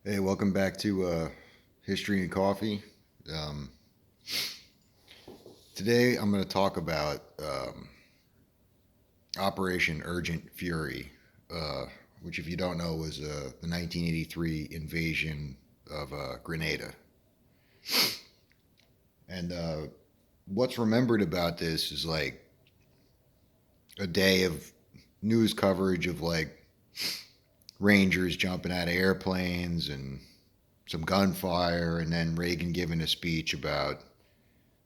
Hey, welcome back to History and Coffee. Um, Today I'm going to talk about Operation Urgent Fury, uh, which, if you don't know, was the 1983 invasion of Grenada. And what's remembered about this is like a day of news coverage of like Rangers jumping out of airplanes and some gunfire, and then Reagan giving a speech about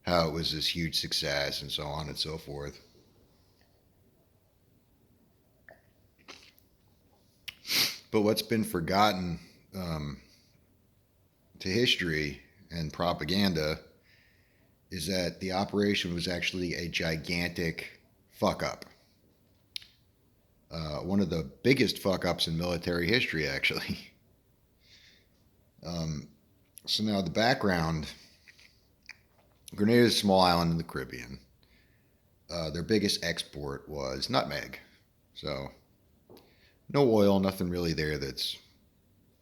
how it was this huge success and so on and so forth. But what's been forgotten um, to history and propaganda is that the operation was actually a gigantic fuck up. One of the biggest fuck ups in military history, actually. Um, so, now the background: Grenada is a small island in the Caribbean. Their biggest export was nutmeg. So, no oil, nothing really there that's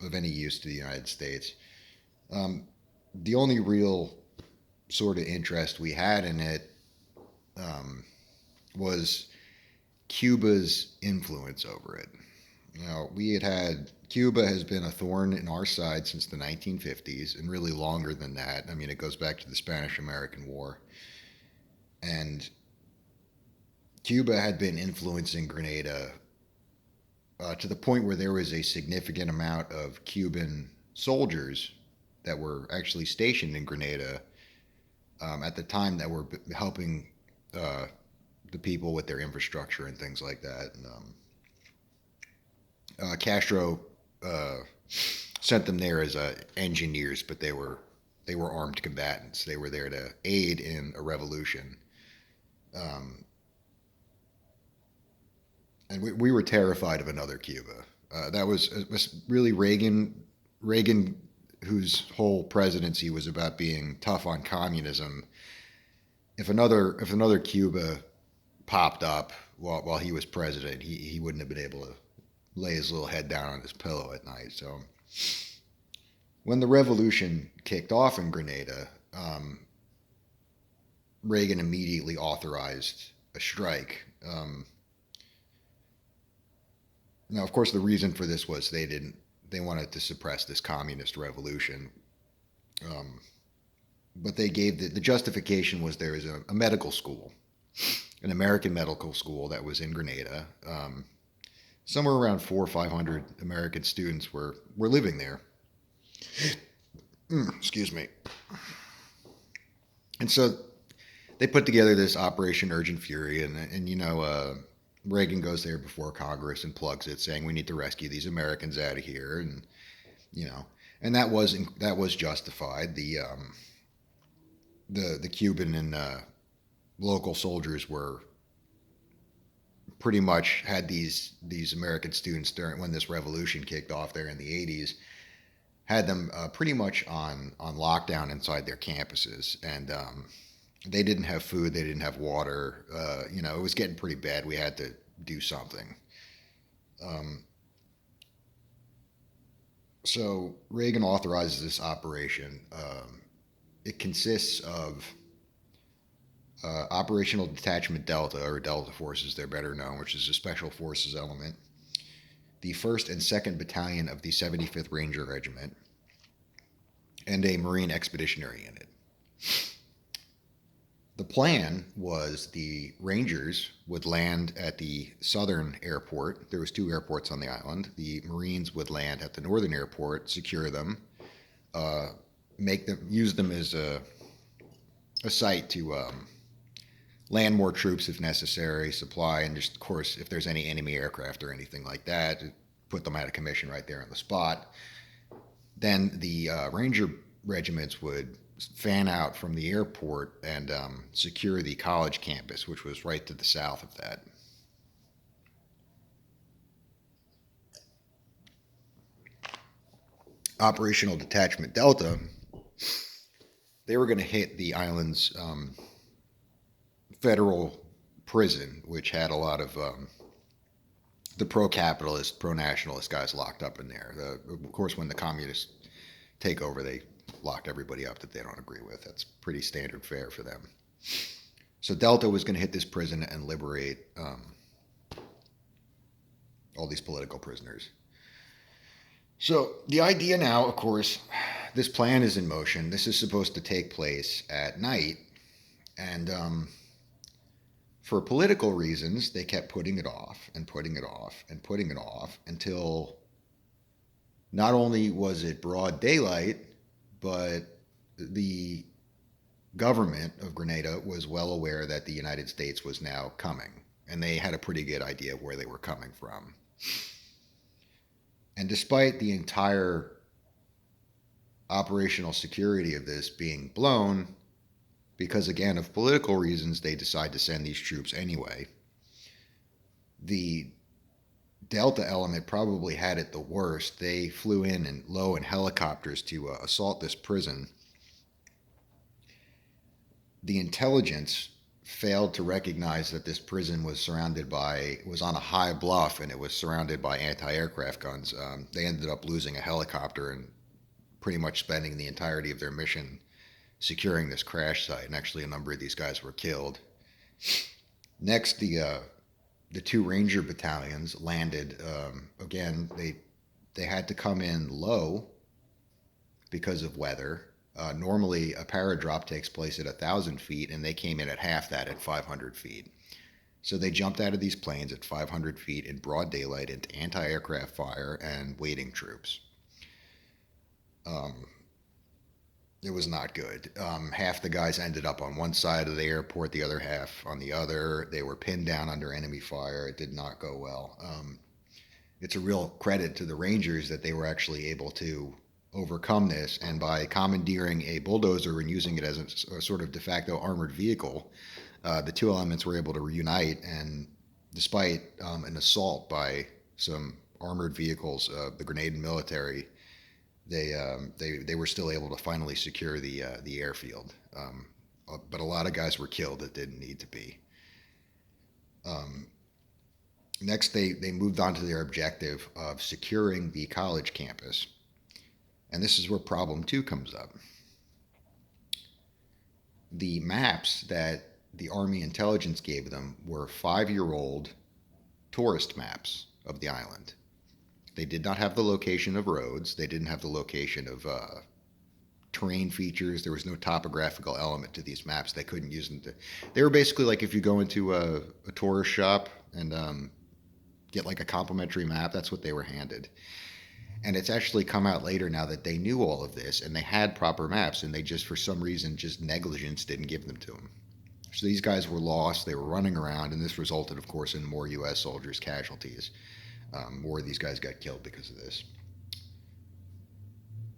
of any use to the United States. Um, the only real sort of interest we had in it um, was Cuba's influence over it. Cuba has been a thorn in our side since the 1950s, and really longer than that. I mean, it goes back to the Spanish American War. And Cuba had been influencing Grenada to the point where there was a significant amount of Cuban soldiers that were actually stationed in Grenada at the time that were helping uh, the people with their infrastructure and things like that. And, Castro uh, sent them there as engineers, but they were armed combatants. They were there to aid in a revolution, um, and we were terrified of another Cuba. That was really Reagan. Reagan, whose whole presidency was about being tough on communism. If another Cuba popped up while he was president, he wouldn't have been able to lay his little head down on his pillow at night. So when the revolution kicked off in Grenada, Reagan immediately authorized a strike. Now, of course, the reason for this was they wanted to suppress this communist revolution. Um, but they gave the justification was there is a medical school, an American medical school that was in Grenada. Somewhere around 400 or 500 American students were living there. Excuse me. And so they put together this Operation Urgent Fury, and Reagan goes there before Congress and plugs it, saying we need to rescue these Americans out of here, and you know, and that was justified. The Cuban and local soldiers were pretty much had these American students during when this revolution kicked off there in the 80s, had them pretty much on lockdown inside their campuses, and they didn't have food, they didn't have water. It was getting pretty bad. We had to do something. Um, so Reagan authorizes this operation. It consists of Operational Detachment Delta, or Delta Forces, they're better known, which is a special forces element, the 1st and 2nd Battalion of the 75th Ranger Regiment, and a Marine Expeditionary Unit. The plan was the Rangers would land at the southern airport. There was two airports on the island. The Marines would land at the northern airport, secure them, uh, use them as a site to land more troops if necessary, supply, and just, of course, if there's any enemy aircraft or anything like that, put them out of commission right there on the spot. Then the Ranger regiments would fan out from the airport and secure the college campus, which was right to the south of that. Operational Detachment Delta, they were going to hit the island's federal prison, which had a lot of the pro-capitalist, pro-nationalist guys locked up in there. Of course, when the communists take over, they locked everybody up that they don't agree with. That's pretty standard fare for them. So Delta was going to hit this prison and liberate all these political prisoners. So the idea now, of course, this plan is in motion. This is supposed to take place at night, and for political reasons, they kept putting it off and putting it off and putting it off until not only was it broad daylight, but the government of Grenada was well aware that the United States was now coming, and they had a pretty good idea of where they were coming from. And despite the entire operational security of this being blown, because again, of political reasons, they decide to send these troops anyway, the Delta element probably had it the worst. They flew in low in helicopters to assault this prison. The intelligence failed to recognize that this prison was on a high bluff, and it was surrounded by anti-aircraft guns. They ended up losing a helicopter and pretty much spending the entirety of their mission securing this crash site, and actually a number of these guys were killed. Next, the two Ranger battalions landed. Again, they had to come in low because of weather. Normally, a paradrop takes place at 1,000 feet, and they came in at half that at 500 feet. So they jumped out of these planes at 500 feet in broad daylight into anti-aircraft fire and waiting troops. It was not good. Half the guys ended up on one side of the airport, the other half on the other. They were pinned down under enemy fire. It did not go well. It's a real credit to the Rangers that they were actually able to overcome this, and by commandeering a bulldozer and using it as a sort of de facto armored vehicle, the two elements were able to reunite, and despite an assault by some armored vehicles, the Grenadian military, they were still able to finally secure the airfield. But a lot of guys were killed that didn't need to be. Next, they moved on to their objective of securing the college campus. And this is where problem 2 comes up. The maps that the Army intelligence gave them were 5-year-old tourist maps of the island. They did not have the location of roads. They didn't have the location of terrain features. There was no topographical element to these maps. They couldn't use them they were basically like if you go into a tourist shop and get like a complimentary map, that's what they were handed. And it's actually come out later now that they knew all of this and they had proper maps, and they just, for some reason, just negligence didn't give them to them. So these guys were lost, they were running around, and this resulted, of course, in more U.S. soldiers' casualties. More of these guys got killed because of this.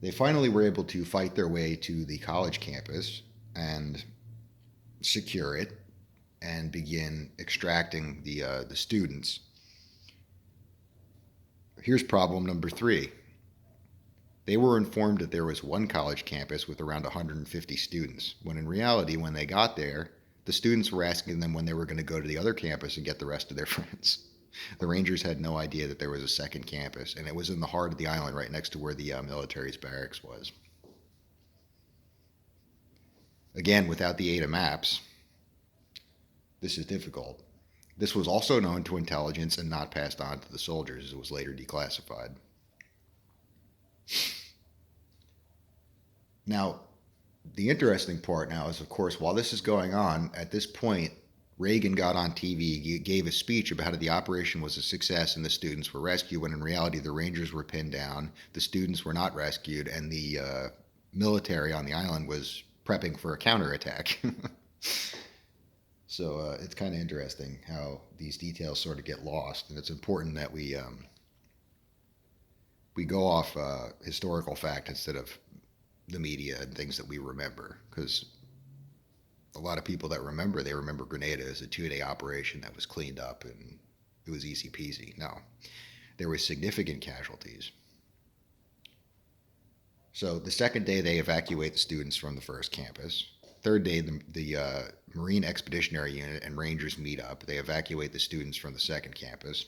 They finally were able to fight their way to the college campus and secure it and begin extracting the students. Here's problem number 3. They were informed that there was one college campus with around 150 students, when in reality, when they got there, the students were asking them when they were going to go to the other campus and get the rest of their friends. The Rangers had no idea that there was a second campus, and it was in the heart of the island right next to where the military's barracks was. Again, without the aid of maps, this is difficult. This was also known to intelligence and not passed on to the soldiers, as it was later declassified. Now, the interesting part now is, of course, while this is going on, at this point, Reagan got on TV, gave a speech about how the operation was a success and the students were rescued, when in reality the Rangers were pinned down, the students were not rescued, and the military on the island was prepping for a counterattack. So it's kind of interesting how these details sort of get lost, and it's important that we go off historical fact instead of the media and things that we remember, because a lot of people that remember, they remember Grenada as a 2-day operation that was cleaned up and it was easy peasy. No, there were significant casualties. So the second day, they evacuate the students from the first campus. Third day, the Marine Expeditionary Unit and Rangers meet up. They evacuate the students from the second campus.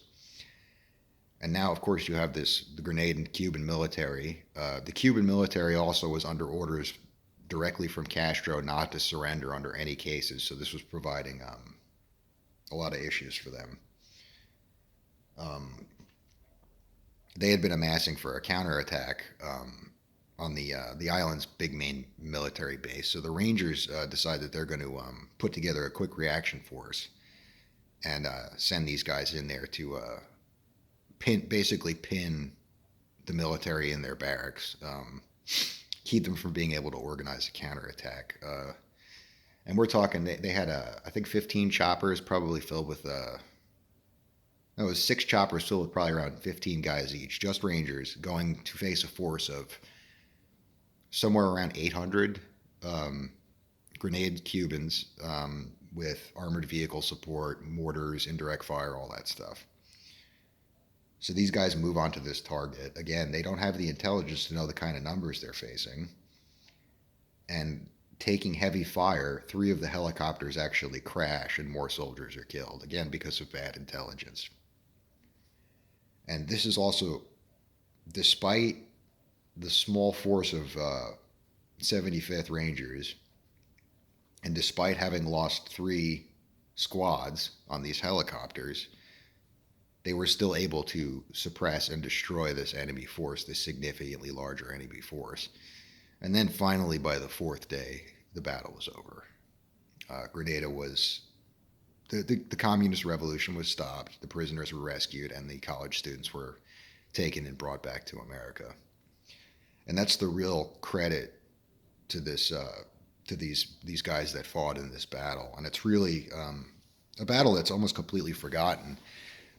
And now, of course, you have the Grenadian Cuban military. The Cuban military also was under orders directly from Castro not to surrender under any cases. So this was providing a lot of issues for them. Um, they had been amassing for a counterattack on the island's big main military base. So the Rangers decide that they're going to put together a quick reaction force and send these guys in there to basically pin the military in their barracks, keep them from being able to organize a counterattack. And we're talking, they had, I think, 15 choppers, probably filled with, no, it was 6 choppers filled with probably around 15 guys each, just Rangers, going to face a force of somewhere around 800 grenade Cubans with armored vehicle support, mortars, indirect fire, all that stuff. So these guys move on to this target. Again, they don't have the intelligence to know the kind of numbers they're facing. And taking heavy fire, 3 of the helicopters actually crash and more soldiers are killed, again, because of bad intelligence. And this is also, despite the small force of 75th Rangers, and despite having lost 3 squads on these helicopters, they were still able to suppress and destroy this enemy force, this significantly larger enemy force. And then finally, by the 4th day, the battle was over. Grenada was, the communist revolution was stopped, the prisoners were rescued, and the college students were taken and brought back to America. And that's the real credit to this, to these guys that fought in this battle. And it's really a battle that's almost completely forgotten.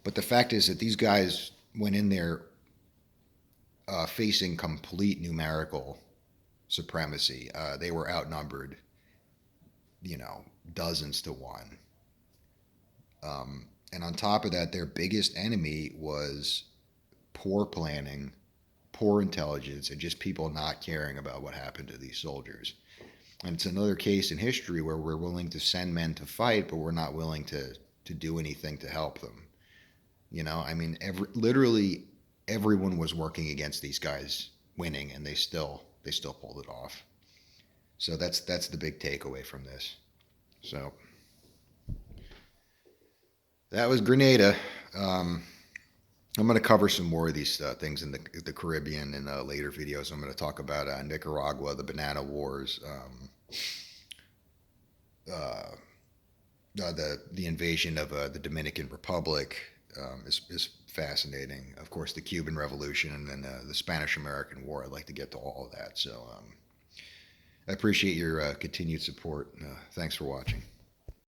But the fact is that these guys went in there facing complete numerical supremacy. They were outnumbered, dozens to one. And on top of that, their biggest enemy was poor planning, poor intelligence, and just people not caring about what happened to these soldiers. And it's another case in history where we're willing to send men to fight, but we're not willing to do anything to help them. I mean, literally everyone was working against these guys winning, and they still pulled it off. So that's the big takeaway from this. So that was Grenada. I'm going to cover some more of these things in the Caribbean in later videos. I'm going to talk about Nicaragua, the Banana Wars, the invasion of the Dominican Republic. Is fascinating. Of course, the Cuban Revolution and then the Spanish-American War. I'd like to get to all of that. So I appreciate your continued support. Thanks for watching.